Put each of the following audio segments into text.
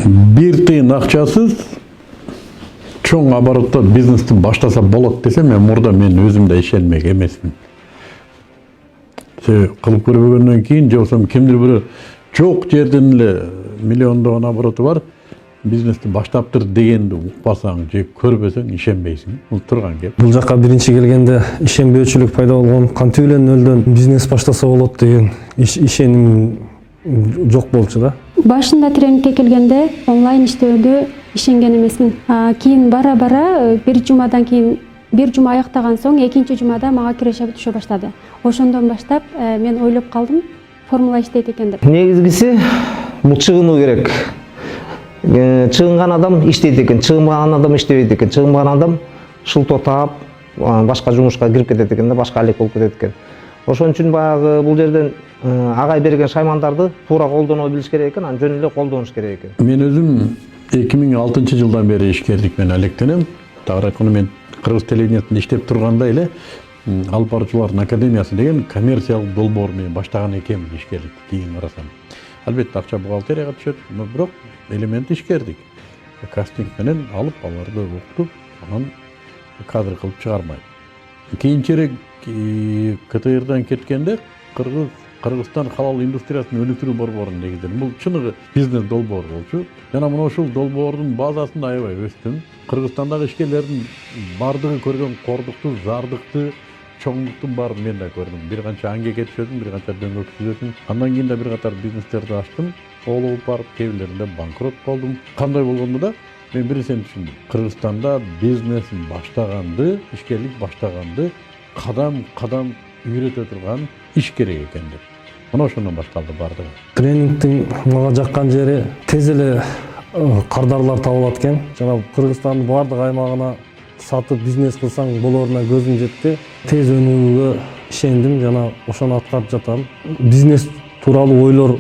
Bir тыйын акчасыз чоң оборотто бизнести баштаса болот десе, мен өзүм да ишенмек эмесмин. Кылып көрбөгөндөн кийин, же болбосо кимдир бирөө чок жерден эле миллиондогон обороту бар бизнести баштаптыр дегенди укпасаң же көрбөсөң ишенбейсиң. Бул турган кеп. Бул жака биринчи келгенде ишенбөөчүлүк пайда болгон, кантип эле нөлдөн бизнес баштаса болот деген ишеним жок болчу да. Башында тренингке келгенде онлайн иштөөдө ишенген эмесмин. Кийин бара бир жумадан кийин, бир жума аяктаган соң экинчи жумада мага киреше түшө баштады. Ошондон баштап мен ойлоп калдым, формула иштейт экен деп. Негизгиси бул чыгынуу керек. Чыгынган адам иштейт экен, чыгынбаган адам иштебейт экен. Чыгынбаган адам шылтоо таап, башка жумушка кирип кетет экен да, башка алек болуп кетет экен. Ошон үчүн баягы бул жерден агай берген шаймандарды туура колдоно билиш керек экен, анан жөн эле колдонуш керек экен. Мен өзүм 2006-жылдан бери ишкерлик менен алектенем. Тагыраак айтканда мен Кыргыз телевидениясында иштеп турганда эле Алып баруучулардын академиясы деген коммерциялык долбоор менен баштаган экенмин ишкерликти, кийин карасам. Албетте акча бухгалтерияга түшөт, бирок элемент ишкердик. Кастинг менен алып аларды окутуп, анан кадр кылып чыгармай. Кийинчерээк КТРдан кеткенде Кыргызстан халал индустриясын өнүктүрүү борборун негиздедим. Бул чыныгы бизнес долбоор болчу. Жана мына ушул долбоордун базасында аябай өстүм. Кыргызстандагы ишкерлердин бардыгы көргөн кордукту, зардыкты, чоңдуктун баарын мен да көрдүм. Бир канча аңгеге түшөдүм, бир канча дөңгөк түзөдүм. Андан кийин да бир катар бизнестерди ачтым. Олуп барып, кээ бирлеринде банкрот болдум. Кандай болгондо да мен бир нерсени түшүндүм. Кыргызстанда бизнесин баштаганды, ишкерлик баштаганды кадам үйрөтө турган иш керек экен деп. Мына ошондон башталды бардыгы. Тренингтин мага жаккан жери тез эле кардарлар табылат экен. Жана Кыргызстандын бардык аймагына сатып бизнес кылсаң болоруна көзүм жетти. Тез өнүгүүгө ишендим жана ошону аткарып жатам. Бизнес тууралуу ойлор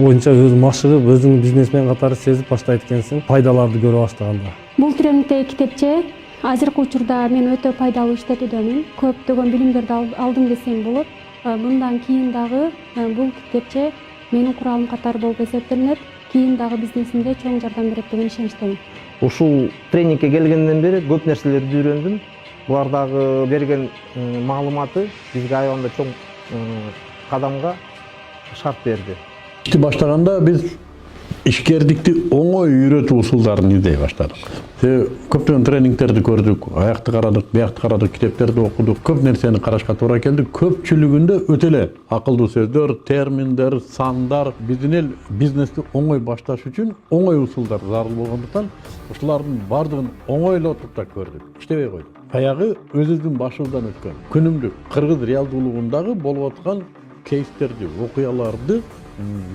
боюнча өзүм ашыгып, өзүң бизнесмен катары сезип баштайт экенсиң, пайдаларды көрө баштаганда. Бул тренингтеги китепче азыркы учурда мен өтө пайдалуу иштетүүдөмүн. Көптөгөн билимдерди алдым десем болот. Мындан кийин дагы бул китепче менин куралым катары болуп эсептелинет. Кийин дагы бизнесимде чоң жардам берет деген ишеничтемин. Ушул тренингке келгенден бери көп нерселерди үйрөндүм. Булардагы берген маалыматы бизге аябаганда чоң кадамга шарт берди. Ишти баштаганда биз ишкердикти оңой үйрөтүү усулдарын издей баштадык. Көптөгөн тренингтерди көрдүк, аякты карадык, биякты карадык, китептерди окудук, көп нерсени карашка туура келди. Көпчүлүгүндө өтө эле акылдуу сөздөр, терминдер, сандар, биздин эл бизнести оңой башташ үчүн оңой усулдар зарыл болгондуктан ушулардын бардыгын оңойлотуп да көрдүк, иштебей койдук. Баягы өзүбүздүн башыбыздан өткөн күнүмдүк кыргыз реалдуулугундагы болуп аткан кейстерди, окуяларды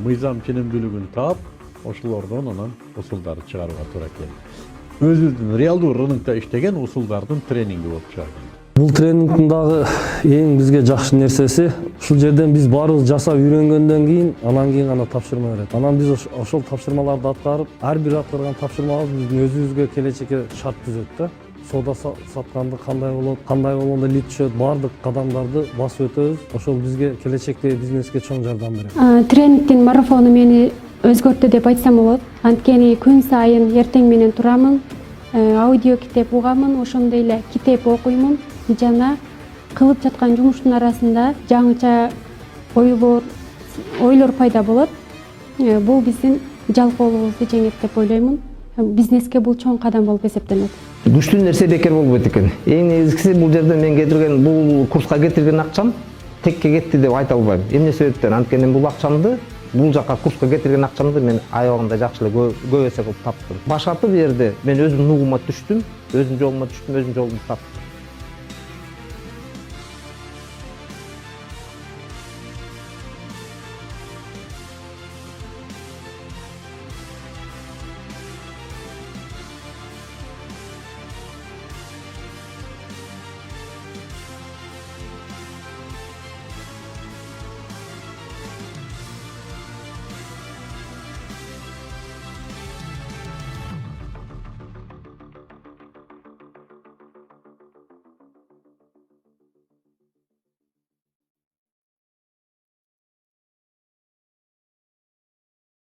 мыйзам ченемдүүлүгүн таап, ошолордон анан усулдарды чыгарууга туура келди. Өзүбүздүн реалдуу рынокто иштеген усулдардын тренинги болуп чыгарды. Бул тренингдин дагы эң бизге жакшы нерсеси, ушул жерден биз баарыбыз жасап үйрөнгөндөн кийин, анан кийин гана тапшырма берет. Анан биз ошол тапшырмаларды аткарып, ар бир аткарган тапшырмабыз биздин өзүбүзгө келечекке шарт түзөт да. Соода сатканды кандай болот, кандай болгондо лид түшөт, баардык кадамдарды басып өтөбүз. Ошол бизге келечекте бизнеске чоң жардам берет. Тренингдин марафону мени өзгөрттү деп айтсам болот. Анткени күн сайын эртең менен турамын, аудио китеп угамын, ошондой эле китеп окуймун жана кылып жаткан жумуштун арасында жаңыча ойлор пайда болот. Бул биздин жалкоолугубузду жеңет деп ойлоймун. Бизнеске бул чоң кадам болуп эсептелет. Күчтүү нерсе бекер болбойт экен. Эң негизгиси бул жерде мен кетирген, бул курска кетирген акчам текке кетти деп айта албайм. Эмне себептен? Анткени бул акчамды, бул жака курска кетирген акчамды мен аябагында жакшы эле көп эсе кылып таптым. Башаты бу жерде мен өзүмдүн нугума түштүм, өзүмдүн жолума түштүм, өзүмдүн жолумду таптым.